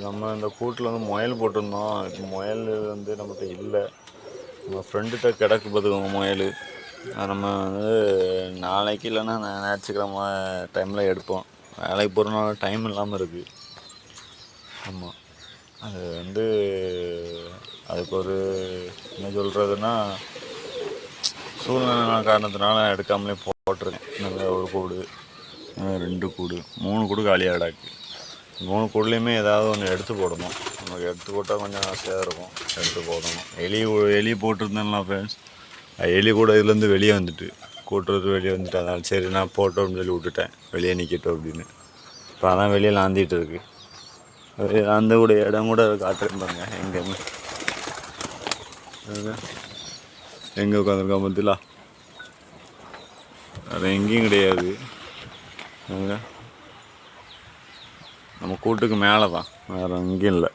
நம்ம இந்த கூட்டில் வந்து முயல் போட்டிருந்தோம். முயல் வந்து நம்மகிட்ட இல்லை. நம்ம ஃப்ரெண்டுகிட்ட கிடக்கு பார்த்துக்கோங்க முயல். அது நம்ம வந்து நாளைக்கு இல்லைன்னா ஞாயிற்றுக்கிழமை டைமில் எடுப்போம். வேலைக்கு போகிறனால டைம் இல்லாமல் இருக்குது. ஆமாம், அது வந்து அதுக்கு ஒரு என்ன சொல்கிறதுன்னா சூழ்நிலை காரணத்தினால எடுக்காமலே போட்டிருக்கேன். நாங்கள் ஒரு கூடு, 2 கூடு, 3 கூடு காலியாக கிடக்கு. 3 கூடலையுமே ஏதாவது ஒன்று எடுத்து போடணும். நமக்கு எடுத்து போட்டால் கொஞ்சம் ஆசையாக இருக்கும். எடுத்து போடணும். எலி போட்டிருந்தேன்ல ஃப்ரெண்ட்ஸ், எலி கூட இதுலேருந்து வெளியே வந்துட்டு கூட்டுறது வெளியே வந்துட்டு, அதனால் சரி நான் போட்டோம்னு சொல்லி விட்டுட்டேன். வெளியே நிற்கட்டும் அப்படின்னு. இப்போ அதான் வெளியே லாந்திட்டு இருக்கு. அந்த கூட இடம் கூட காட்டுறேன் பாருங்க. எங்கே உட்காந்துருக்கா பத்திலா, அது எங்கேயும் கிடையாது. நம்ம கூட்டுக்கு மேலே தான், வேறு எங்கேயும் இல்லை.